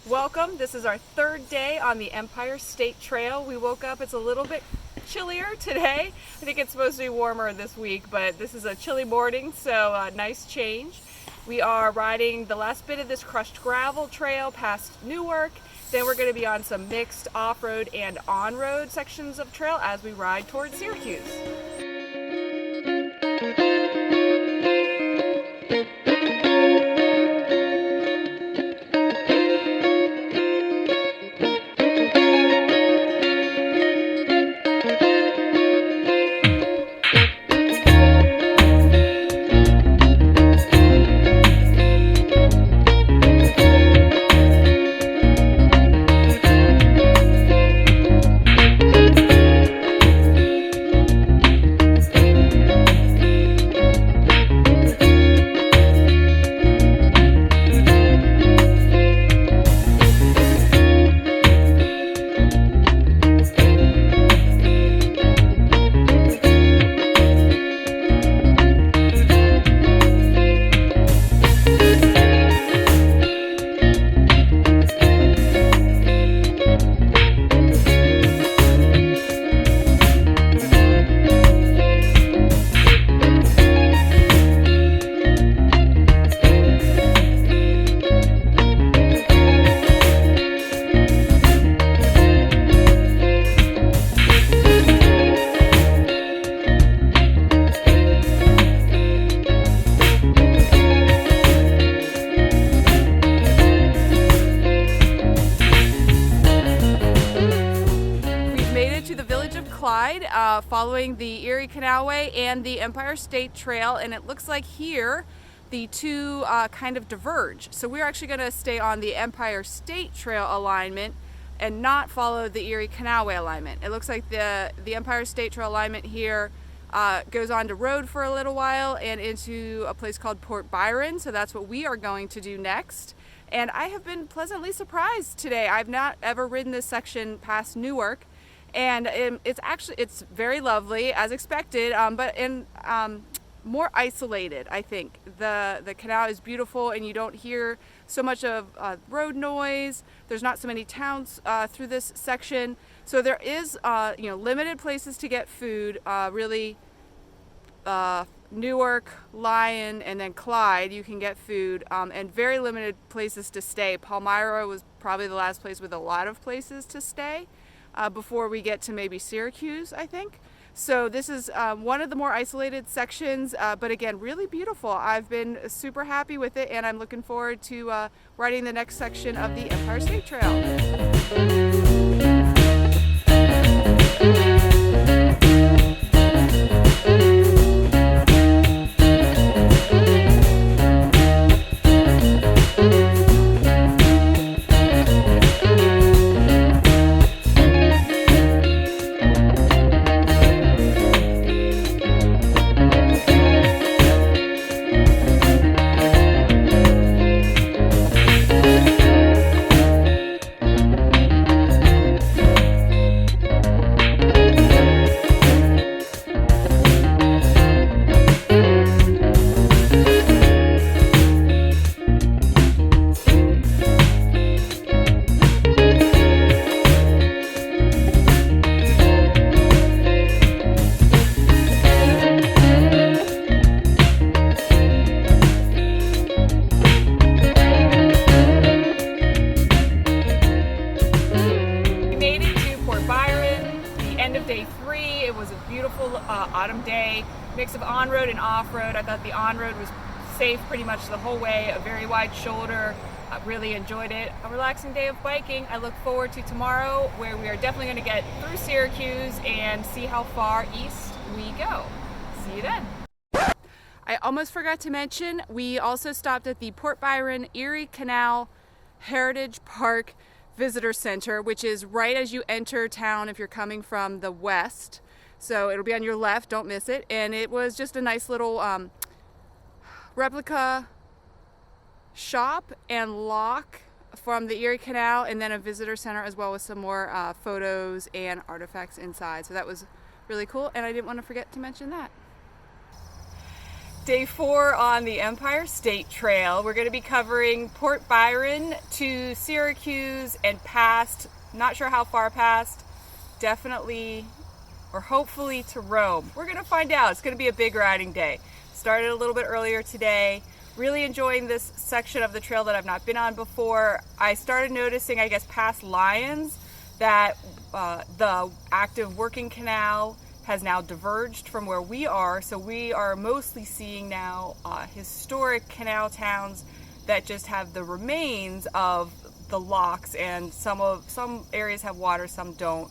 Welcome. This is our third day on the Empire State Trail. We woke up, it's a little bit chillier today. I think it's supposed to be warmer this week, but this is a chilly morning, so nice change. We are riding the last bit of this crushed gravel trail past Newark. Then we're going to be on some mixed off-road and on-road sections of trail as we ride towards Syracuse. Following the Erie Canalway and the Empire State Trail, and it looks like here the two kind of diverge. So we're actually going to stay on the Empire State Trail alignment and not follow the Erie Canalway alignment. It looks like the Empire State Trail alignment here goes on to road for a little while and into a place called Port Byron. So that's what we are going to do next. And I have been pleasantly surprised today. I've not ever ridden this section past Newark. And it's very lovely as expected, but more isolated. I think the canal is beautiful, and you don't hear so much of road noise. There's not so many towns through this section, so there is limited places to get food. Really, Newark, Lyon, and then Clyde, you can get food, and very limited places to stay. Palmyra was probably the last place with a lot of places to stay. Before we get to maybe Syracuse, I think. So this is one of the more isolated sections, but again, really beautiful. I've been super happy with it, and I'm looking forward to riding the next section of the Empire State Trail. Day 3. It was a beautiful autumn day, mix of on-road and off-road. I thought the on-road was safe pretty much the whole way, a very wide shoulder. I really enjoyed it. A relaxing day of biking. I look forward to tomorrow, where we are definitely going to get through Syracuse and see how far east we go. See you then. I almost forgot to mention, we also stopped at the Port Byron Erie Canal Heritage Park Visitor Center, which is right as you enter town if you're coming from the west. So it'll be on your left, don't miss it. And it was just a nice little replica shop and lock from the Erie Canal, and then a visitor center as well with some more photos and artifacts inside. So that was really cool, and I didn't want to forget to mention that. Day 4 on the Empire State Trail. We're going to be covering Port Byron to Syracuse and past, not sure how far past, definitely or hopefully to Rome. We're going to find out. It's going to be a big riding day. Started a little bit earlier today. Really enjoying this section of the trail that I've not been on before. I started noticing, I guess, past Lyons that the active working canal has now diverged from where we are, so we are mostly seeing now historic canal towns that just have the remains of the locks, and some areas have water, some don't.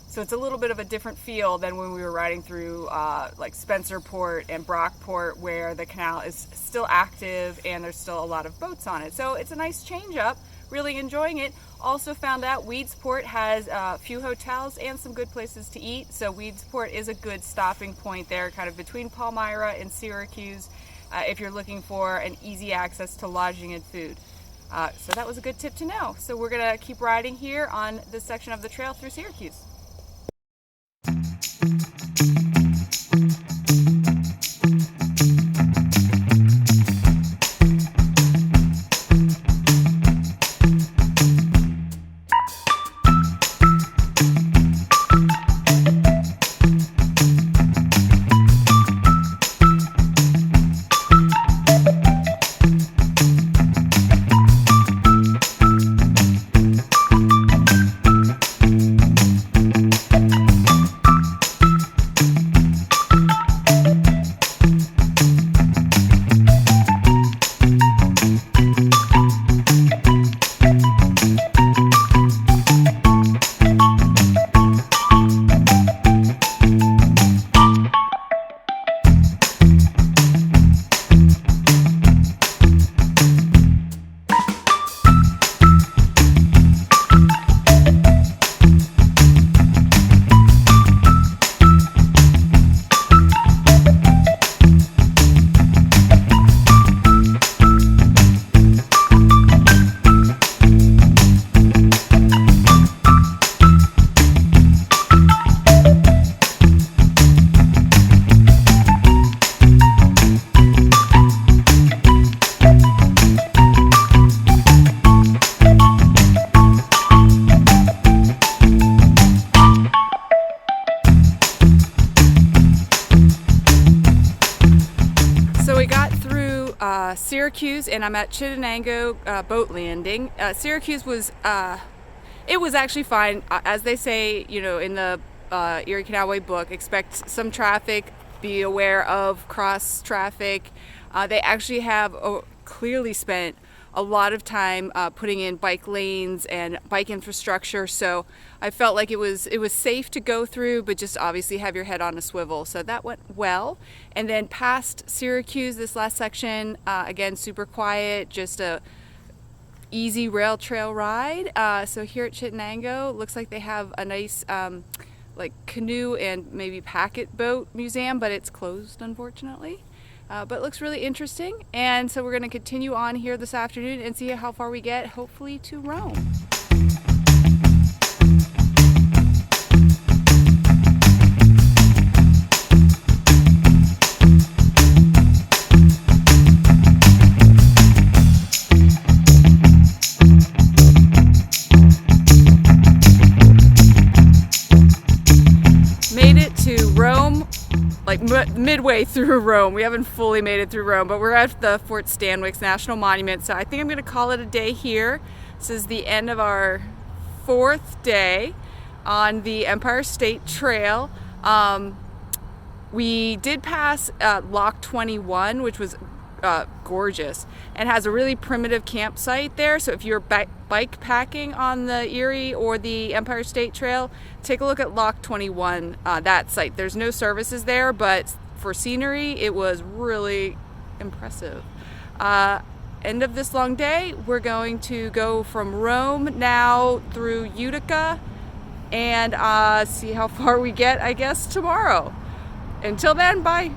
So it's a little bit of a different feel than when we were riding through like Spencerport and Brockport, where the canal is still active and there's still a lot of boats on it. So it's a nice change up. Really enjoying it. Also found out Weedsport has a few hotels and some good places to eat. So Weedsport is a good stopping point there, kind of between Palmyra and Syracuse, if you're looking for an easy access to lodging and food. So that was a good tip to know. So we're gonna keep riding here on this section of the trail through Syracuse. Syracuse, and I'm at Chittenango boat landing. Syracuse was it was actually fine, as they say, you know, in the Erie Canalway book. Expect some traffic, be aware of cross traffic. They actually have clearly spent a lot of time putting in bike lanes and bike infrastructure, so I felt like it was safe to go through, but just obviously have your head on a swivel. So that went well. And then past Syracuse, this last section, again, super quiet, just a easy rail trail ride. So here at Chittenango, looks like they have a nice like canoe and maybe packet boat museum, but it's closed, unfortunately. But it looks really interesting, and so we're going to continue on here this afternoon and see how far we get, hopefully to Rome. Made it to Rome, like midway through Rome. We haven't fully made it through Rome, but we're at the Fort Stanwix National Monument, so I think I'm going to call it a day here. This is the end of our 4th day on the Empire State Trail. We did pass Lock 21, which was gorgeous, and has a really primitive campsite there. So if you're bike packing on the Erie or the Empire State Trail, take a look at Lock 21, that site. There's no services there, but for scenery, it was really impressive. End of this long day, we're going to go from Rome now through Utica and see how far we get, I guess, tomorrow. Until then, bye.